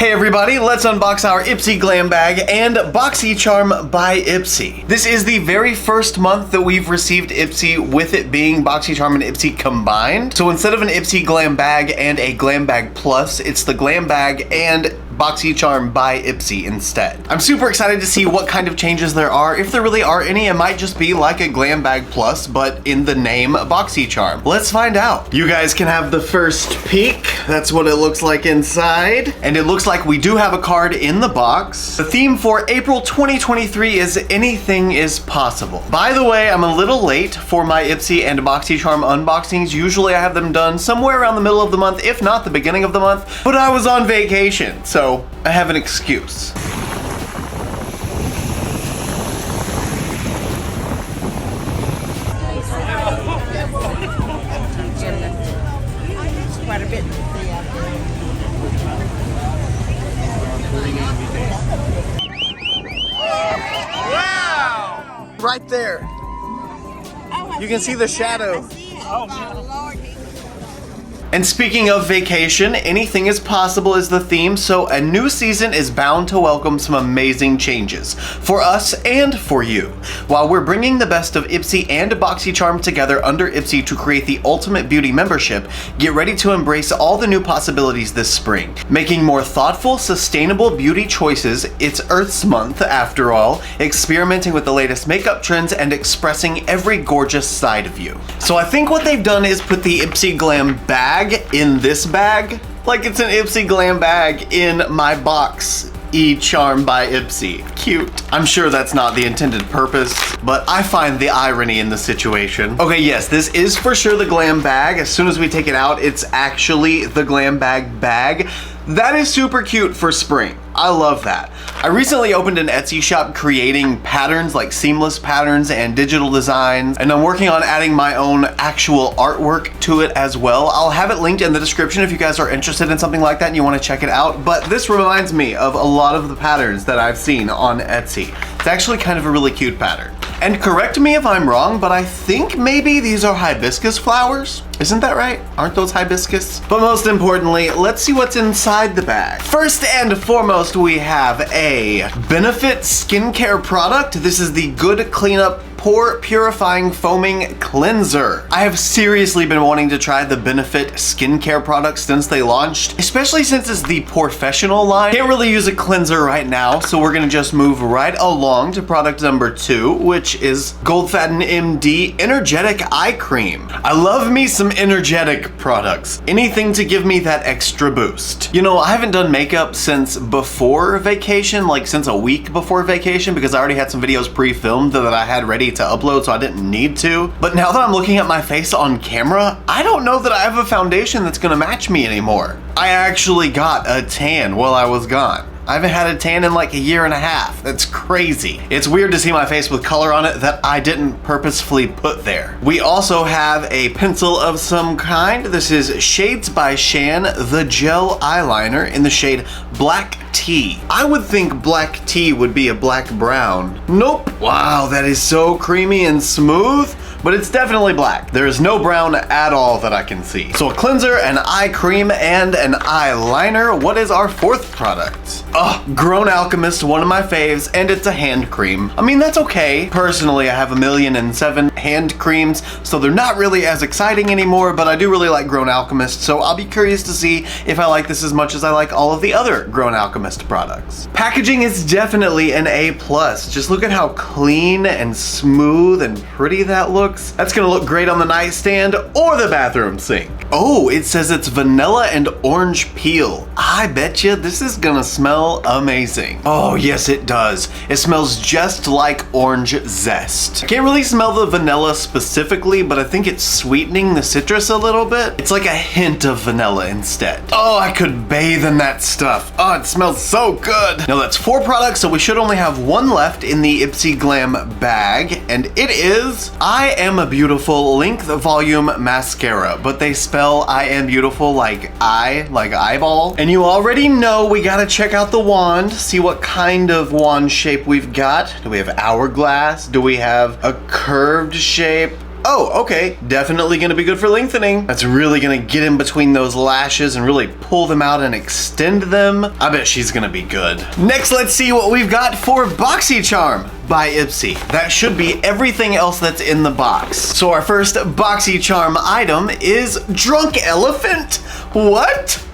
Hey everybody, let's unbox our IPSY Glam bag and Boxycharm by IPSY. This is the very first month that we've received IPSY with it being Boxycharm and IPSY combined. So instead of an IPSY Glam bag and a Glam bag plus, it's the Glam bag and Boxycharm by IPSY instead. I'm super excited to see what kind of changes there are. If there really are any, it might just be like a Glam bag plus, but in the name Boxycharm. Let's find out. You guys can have the first peek. That's what it looks like inside. And it looks like we do have a card in the box. The theme for April 2023 is anything is possible. By the way, I'm a little late for my IPSY and Boxycharm unboxings. Usually I have them done somewhere around the middle of the month, if not the beginning of the month, but I was on vacation, so I have an excuse. Quite a bit. Wow! Right there. You can see the shadow. And speaking of vacation, anything is possible is the theme, so a new season is bound to welcome some amazing changes for us and for you. While we're bringing the best of IPSY and Boxycharm together under IPSY to create the ultimate beauty membership, get ready to embrace all the new possibilities this spring. Making more thoughtful, sustainable beauty choices, it's Earth's month after all, experimenting with the latest makeup trends and expressing every gorgeous side of you. So I think what they've done is put the IPSY Glam bag in this bag, like it's an IPSY Glam bag in my Boxycharm by IPSY. Cute. I'm sure that's not the intended purpose, but I find the irony in the situation. Okay, yes, this is for sure the Glam bag. As soon as we take it out, it's actually the Glam bag. That is super cute for spring. I love that. I recently opened an Etsy shop creating patterns like seamless patterns and digital designs, and I'm working on adding my own actual artwork to it as well. I'll have it linked in the description if you guys are interested in something like that and you want to check it out, but this reminds me of a lot of the patterns that I've seen on Etsy. It's actually kind of a really cute pattern. And correct me if I'm wrong, but I think maybe these are hibiscus flowers. Isn't that right? Aren't those hibiscus? But most importantly, let's see what's inside the bag. First and foremost, we have a Benefit skincare product. This is the Good Cleanup Pore Purifying Foaming Cleanser. I have seriously been wanting to try the Benefit skincare products since they launched, especially since it's the Professional line. Can't really use a cleanser right now, so we're gonna just move right along to product number 2, which is Goldfaden MD Energetic Eye Cream. I love me some energetic products. Anything to give me that extra boost. You know, I haven't done makeup since before vacation, like since a week before vacation, because I already had some videos pre-filmed that I had ready to upload, so I didn't need to. But now that I'm looking at my face on camera, I don't know that I have a foundation that's gonna match me anymore. I actually got a tan while I was gone. I haven't had a tan in like a year and a half. That's crazy. It's weird to see my face with color on it that I didn't purposefully put there. We also have a pencil of some kind. This is Shades by Shan, the gel eyeliner in the shade Black Tea. I would think black tea would be a black brown. Nope. Wow, that is so creamy and smooth. But it's definitely black. There is no brown at all that I can see. So a cleanser, an eye cream, and an eyeliner. What is our fourth product? Grown Alchemist, one of my faves, and it's a hand cream. I mean, that's okay. Personally, I have 1,000,007 hand creams, so they're not really as exciting anymore, but I do really like Grown Alchemist, so I'll be curious to see if I like this as much as I like all of the other Grown Alchemist products. Packaging is definitely an A+. Just look at how clean and smooth and pretty that looks. That's gonna look great on the nightstand or the bathroom sink. Oh, it says it's vanilla and orange peel. I bet you this is gonna smell amazing. Oh, yes, it does. It smells just like orange zest. I can't really smell the vanilla specifically, but I think it's sweetening the citrus a little bit. It's like a hint of vanilla instead. Oh, I could bathe in that stuff. Oh, it smells so good. Now that's 4 products, so we should only have 1 left in the IPSY Glam bag, and it is I Am a Beautiful Length Volume Mascara, but they spell I Am Beautiful like eyeball. And you already know we gotta check out the wand, see what kind of wand shape we've got. Do we have hourglass? Do we have a curved shape? Oh, okay. Definitely gonna be good for lengthening. That's really gonna get in between those lashes and really pull them out and extend them. I bet she's gonna be good. Next, let's see what we've got for Boxycharm by IPSY. That should be everything else that's in the box. So our first Boxycharm item is Drunk Elephant. What?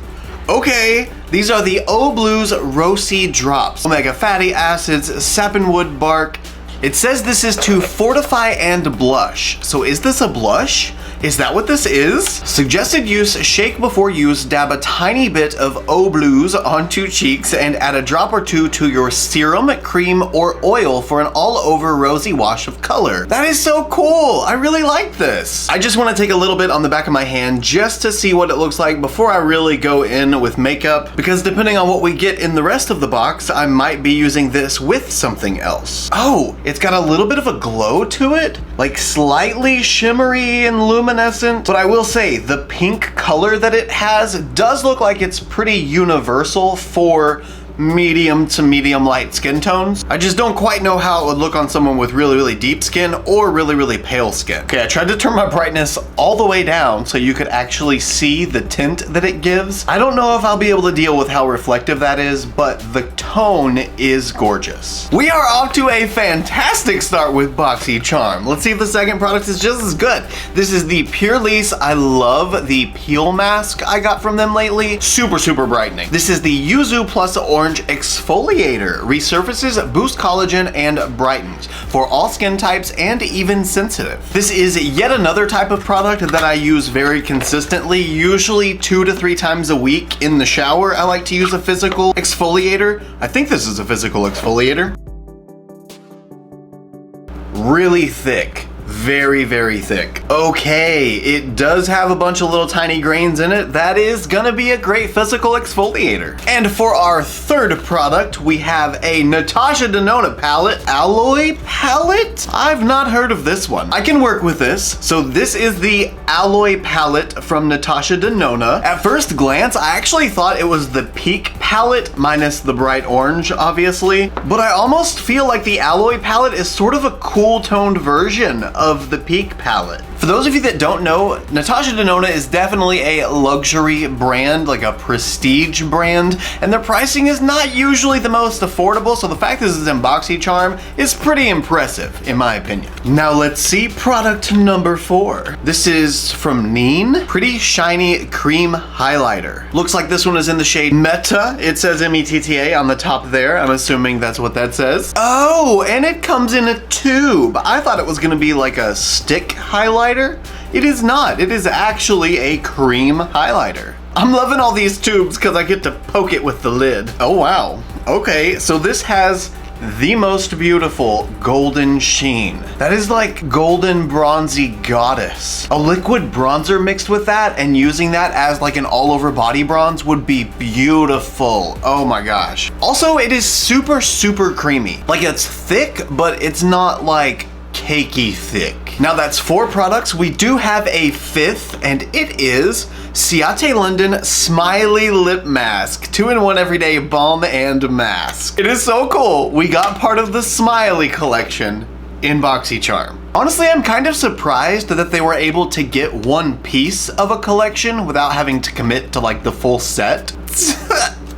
Okay, these are the O Blues Rosy Drops. Omega fatty acids, sappanwood bark. It says this is to fortify and blush. So is this a blush? Is that what this is? Suggested use, shake before use, dab a tiny bit of O Blues onto cheeks and add a drop or two to your serum, cream, or oil for an all-over rosy wash of color. That is so cool. I really like this. I just want to take a little bit on the back of my hand just to see what it looks like before I really go in with makeup, because depending on what we get in the rest of the box, I might be using this with something else. Oh, it's got a little bit of a glow to it, like slightly shimmery and luminescent, but I will say the pink color that it has does look like it's pretty universal for medium to medium light skin tones. I just don't quite know how it would look on someone with really deep skin or really pale skin. Okay, I tried to turn my brightness all the way down so you could actually see the tint that it gives. I don't know if I'll be able to deal with how reflective that is, but the tone is gorgeous. We are off to a fantastic start with Boxycharm. Let's see if the second product is just as good. This is the Pure Lease. I love the peel mask I got from them lately. Super brightening. This is the Yuzu Plus Orange Exfoliator. Resurfaces, boosts collagen, and brightens for all skin types and even sensitive. This is yet another type of product that I use very consistently, usually 2 to 3 times a week in the shower. I like to use a physical exfoliator. I think this is a physical exfoliator. Really thick. Very thick. Okay, it does have a bunch of little tiny grains in it. That is gonna be a great physical exfoliator. And for our third product, we have a Natasha Denona palette. Alloy palette? I've not heard of this one. I can work with this. So this is the Alloy palette from Natasha Denona. At first glance, I actually thought it was the Peak palette minus the bright orange, obviously. But I almost feel like the Alloy palette is sort of a cool toned version of the Peak palette. For those of you that don't know, Natasha Denona is definitely a luxury brand, like a prestige brand, and their pricing is not usually the most affordable, so the fact this is in Boxycharm is pretty impressive, in my opinion. Now let's see product number 4. This is from Neen. Pretty shiny cream highlighter. Looks like this one is in the shade Meta. It says METTA on the top there. I'm assuming that's what that says. Oh, and it comes in a tube. I thought it was gonna be like a stick highlighter. It is not. It is actually a cream highlighter. I'm loving all these tubes because I get to poke it with the lid. Oh wow. Okay, so this has the most beautiful golden sheen. That is like golden bronzy goddess. A liquid bronzer mixed with that and using that as like an all over body bronze would be beautiful. Oh my gosh. Also, it is super creamy. Like it's thick, but it's not like cakey thick. Now that's 4 products. We do have a 5th, and it is Ciate London Smiley Lip Mask. 2-in-1 everyday balm and mask. It is so cool. We got part of the Smiley collection in Boxycharm. Honestly, I'm kind of surprised that they were able to get one piece of a collection without having to commit to like the full set.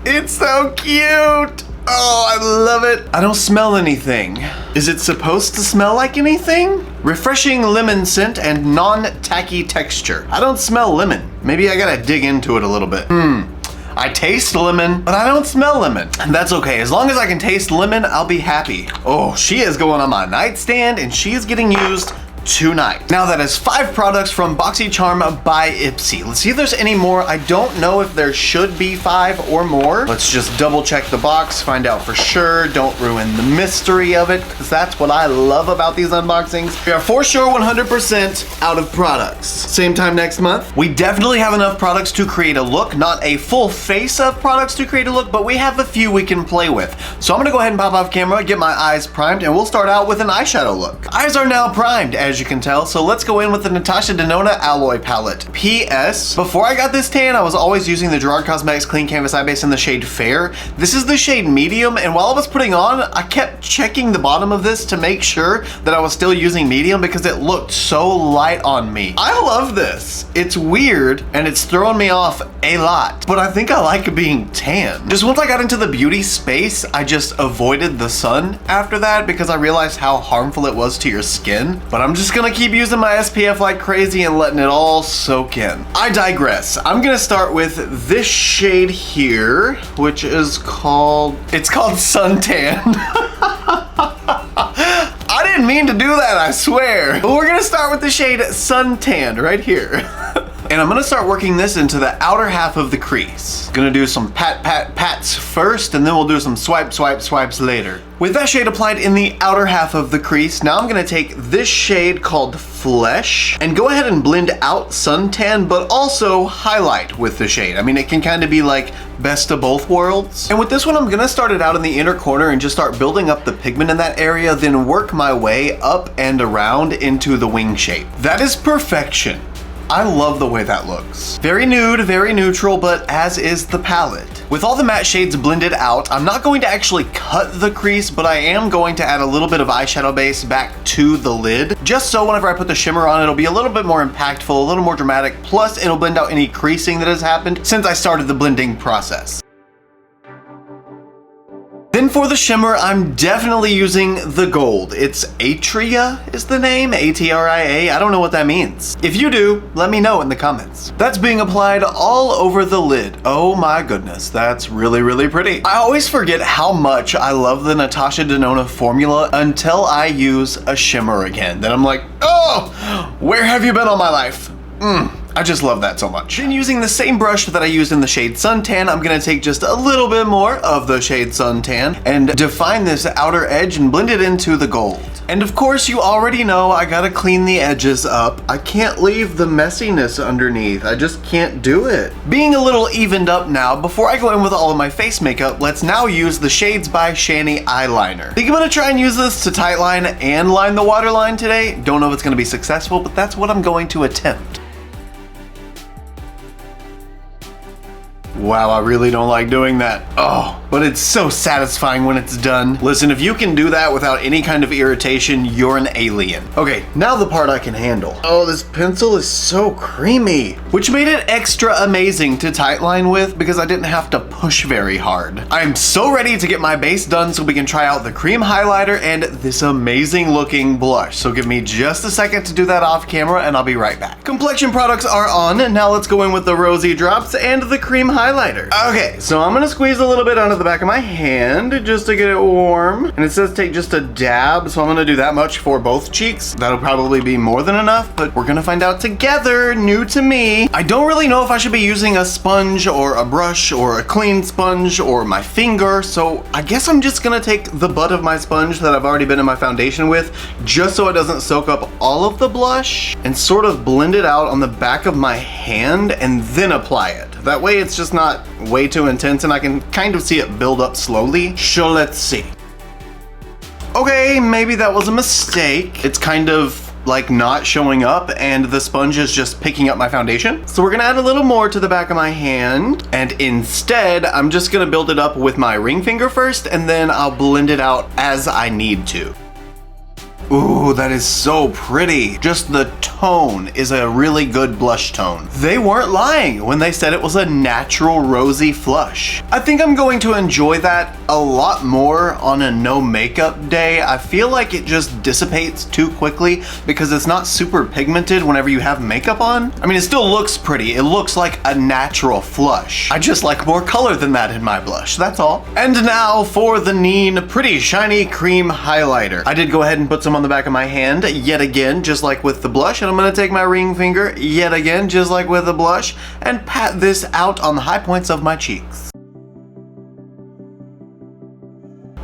It's so cute. Oh, I love it. I don't smell anything. Is it supposed to smell like anything? Refreshing lemon scent and non-tacky texture. I don't smell lemon. Maybe I gotta dig into it a little bit. I taste lemon, but I don't smell lemon. And that's okay. As long as I can taste lemon, I'll be happy. Oh, she is going on my nightstand and she is getting used tonight. Now that is 5 products from Boxycharm by IPSY. Let's see if there's any more. I don't know if there should be 5 or more. Let's just double check the box, find out for sure. Don't ruin the mystery of it, because that's what I love about these unboxings. We are for sure 100% out of products. Same time next month. We definitely have enough products to create a look, not a full face of products to create a look, but we have a few we can play with. So I'm gonna go ahead and pop off camera, get my eyes primed, and we'll start out with an eyeshadow look. Eyes are now primed. As as you can tell. So let's go in with the Natasha Denona Alloy Palette. P.S. Before I got this tan, I was always using the Gerard Cosmetics Clean Canvas Eye Base in the shade Fair. This is the shade Medium, and while I was putting on, I kept checking the bottom of this to make sure that I was still using medium because it looked so light on me. I love this. It's weird, and it's throwing me off a lot, but I think I like being tan. Just once I got into the beauty space, I just avoided the sun after that because I realized how harmful it was to your skin. But I'm just gonna keep using my SPF like crazy and letting it all soak in. I digress. I'm gonna start with this shade here, which is called Suntan. I didn't mean to do that, I swear. But we're gonna start with the shade Suntan right here. And I'm gonna start working this into the outer half of the crease. Gonna do some pats first, and then we'll do some swipes later. With that shade applied in the outer half of the crease, now I'm gonna take this shade called Flesh and go ahead and blend out Suntan, but also highlight with the shade. I mean, it can kind of be like best of both worlds. And with this one, I'm gonna start it out in the inner corner and just start building up the pigment in that area, then work my way up and around into the wing shape. That is perfection. I love the way that looks. Very nude, very neutral, but as is the palette. With all the matte shades blended out, I'm not going to actually cut the crease, but I am going to add a little bit of eyeshadow base back to the lid, just so whenever I put the shimmer on, it'll be a little bit more impactful, a little more dramatic, plus it'll blend out any creasing that has happened since I started the blending process. Then for the shimmer, I'm definitely using the gold. It's Atria is the name, A-T-R-I-A. I don't know what that means. If you do, let me know in the comments. That's being applied all over the lid. Oh my goodness, that's really, really pretty. I always forget how much I love the Natasha Denona formula until I use a shimmer again. Then I'm like, oh, where have you been all my life? I just love that so much. Then using the same brush that I used in the shade Suntan, I'm gonna take just a little bit more of the shade Suntan and define this outer edge and blend it into the gold. And of course, you already know I gotta clean the edges up. I can't leave the messiness underneath. I just can't do it. Being a little evened up now, before I go in with all of my face makeup, let's now use the Shades by Shani eyeliner. I think I'm gonna try and use this to tightline and line the waterline today. Don't know if it's gonna be successful, but that's what I'm going to attempt. Wow, I really don't like doing that. Oh, but it's so satisfying when it's done. Listen, if you can do that without any kind of irritation, you're an alien. Okay, now the part I can handle. Oh, this pencil is so creamy, which made it extra amazing to tightline with because I didn't have to push very hard. I'm so ready to get my base done so we can try out the cream highlighter and this amazing looking blush. So give me just a second to do that off camera and I'll be right back. Complexion products are on. Now let's go in with the rosy drops and the cream highlighter. Okay, so I'm gonna squeeze a little bit onto the back of my hand just to get it warm. And it says take just a dab, so I'm gonna do that much for both cheeks. That'll probably be more than enough, but we're gonna find out together, new to me. I don't really know if I should be using a sponge or a brush or a clean sponge or my finger, so I guess I'm just gonna take the butt of my sponge that I've already been in my foundation with, just so it doesn't soak up all of the blush, and sort of blend it out on the back of my hand and then apply it. That way it's just not way too intense and I can kind of see it build up slowly. So let's see. Okay, maybe that was a mistake. It's kind of like not showing up and the sponge is just picking up my foundation. So we're gonna add a little more to the back of my hand, and instead I'm just gonna build it up with my ring finger first and then I'll blend it out as I need to. Ooh, that is so pretty. Just the tone is a really good blush tone. They weren't lying when they said it was a natural rosy flush. I think I'm going to enjoy that a lot more on a no makeup day. I feel like it just dissipates too quickly because it's not super pigmented whenever you have makeup on. I mean, it still looks pretty. It looks like a natural flush. I just like more color than that in my blush, that's all. And now for the Neen Pretty Shiny Cream Highlighter. I did go ahead and put some on the back of my hand yet again, just like with the blush, and I'm gonna take my ring finger yet again, just like with the blush, and pat this out on the high points of my cheeks.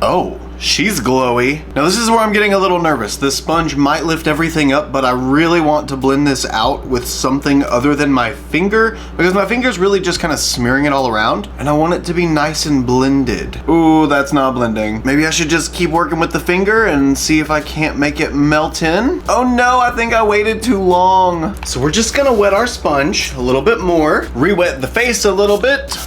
Oh, she's glowy. Now this is where I'm getting a little nervous. This sponge might lift everything up, but I really want to blend this out with something other than my finger, because my finger's really just kind of smearing it all around, and I want it to be nice and blended. Ooh, that's not blending. Maybe I should just keep working with the finger and see if I can't make it melt in. Oh no, I think I waited too long. So we're just gonna wet our sponge a little bit more, re-wet the face a little bit.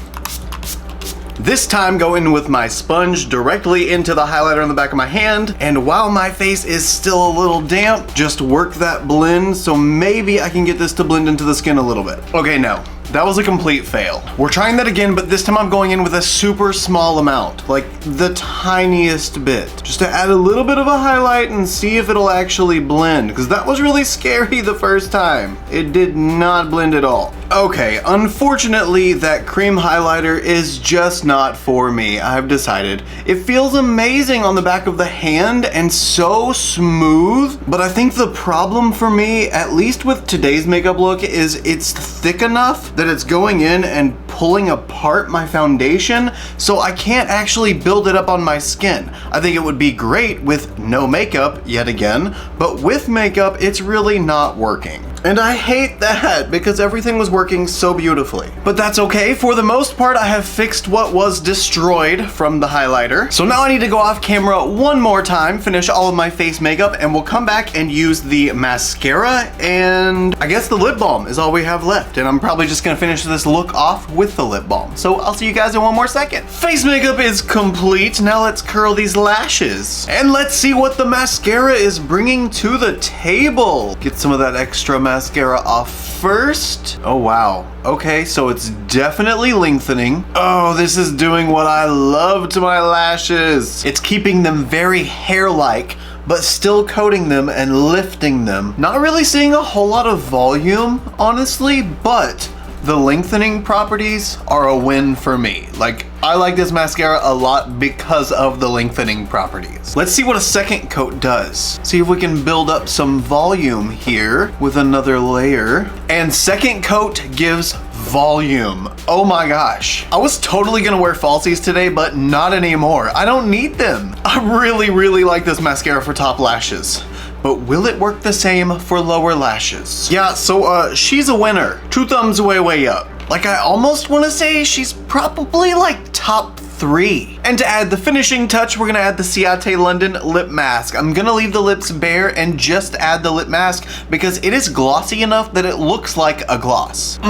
This time go in with my sponge directly into the highlighter on the back of my hand, and while my face is still a little damp, just work that blend so maybe I can get this to blend into the skin a little bit. Okay, no. That was a complete fail. We're trying that again, but this time I'm going in with a super small amount, like the tiniest bit, just to add a little bit of a highlight and see if it'll actually blend, because that was really scary the first time. It did not blend at all. Okay, unfortunately, that cream highlighter is just not for me, I've decided. It feels amazing on the back of the hand and so smooth, but I think the problem for me, at least with today's makeup look, is it's thick enough that it's going in and pulling apart my foundation, so I can't actually build it up on my skin. I think it would be great with no makeup, yet again, but with makeup, it's really not working. And I hate that because everything was working so beautifully. But that's okay. For the most part, I have fixed what was destroyed from the highlighter. So now I need to go off camera one more time, finish all of my face makeup, and we'll come back and use the mascara, and I guess the lip balm is all we have left. And I'm probably just gonna finish this look off with the lip balm. So I'll see you guys in one more second. Face makeup is complete. Now let's curl these lashes. And let's see what the mascara is bringing to the table. Get some of that extra mascara off first. Oh wow. Okay, so it's definitely lengthening. Oh, this is doing what I love to my lashes. It's keeping them very hair-like, but still coating them and lifting them. Not really seeing a whole lot of volume, honestly, but the lengthening properties are a win for me. Like, I like this mascara a lot because of the lengthening properties. Let's see what a second coat does. See if we can build up some volume here with another layer. And second coat gives volume. Oh my gosh. I was totally gonna wear falsies today, but not anymore. I don't need them. I really like this mascara for top lashes. But will it work the same for lower lashes? Yeah, so she's a winner. 2 thumbs way up. Like, I almost want to say she's probably like top 3. And to add the finishing touch, we're gonna add the Ciate London lip mask. I'm gonna leave the lips bare and just add the lip mask because it is glossy enough that it looks like a gloss.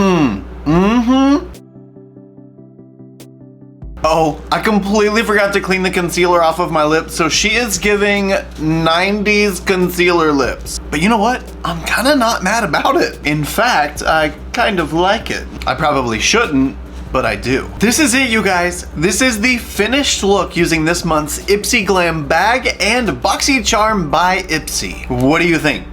Oh, I completely forgot to clean the concealer off of my lips, so she is giving 90s concealer lips. But you know what? I'm kind of not mad about it. In fact, I kind of like it. I probably shouldn't, but I do. This is it, you guys. This is the finished look using this month's IPSY Glam bag and Boxycharm by IPSY. What do you think?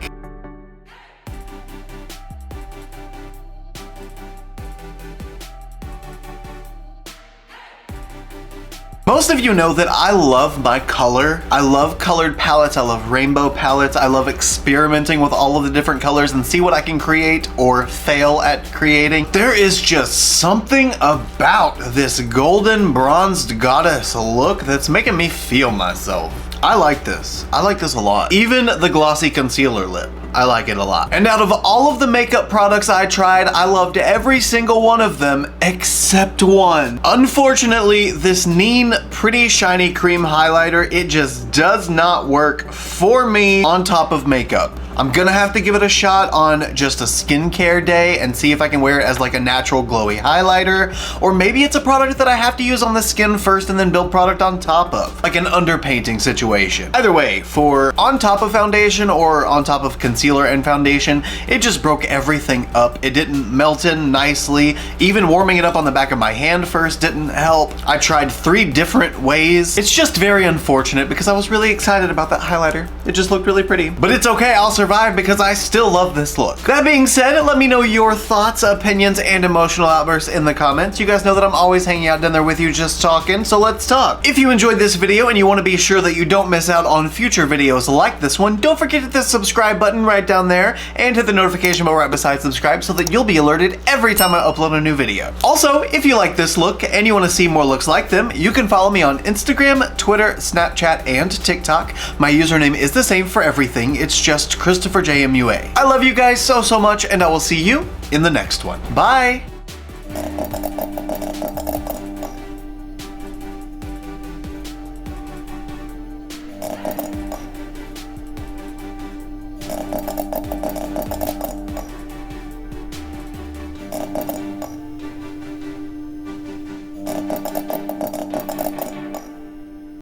Most of you know that I love my color. I love colored palettes. I love rainbow palettes. I love experimenting with all of the different colors and see what I can create or fail at creating. There is just something about this golden bronzed goddess look that's making me feel myself. I like this. I like this a lot. Even the glossy concealer lip. I like it a lot. And out of all of the makeup products I tried, I loved every single one of them except one. Unfortunately, this Neen Pretty Shiny Cream Highlighter, it just does not work for me on top of makeup. I'm gonna have to give it a shot on just a skincare day and see if I can wear it as like a natural glowy highlighter, or maybe it's a product that I have to use on the skin first and then build product on top of, like an underpainting situation. Either way, for on top of foundation or on top of concealer and foundation, it just broke everything up. It didn't melt in nicely. Even warming it up on the back of my hand first didn't help. I tried 3 different ways. It's just very unfortunate because I was really excited about that highlighter. It just looked really pretty, but it's okay. I'll survive survive because I still love this look. That being said, let me know your thoughts, opinions, and emotional outbursts in the comments. You guys know that I'm always hanging out down there with you just talking, so let's talk. If you enjoyed this video and you want to be sure that you don't miss out on future videos like this one, don't forget to hit the subscribe button right down there and hit the notification bell right beside subscribe so that you'll be alerted every time I upload a new video. Also, if you like this look and you want to see more looks like them, you can follow me on Instagram, Twitter, Snapchat, and TikTok. My username is the same for everything. It's just ChristopherJMUA. I love you guys so much, and I will see you in the next one. Bye!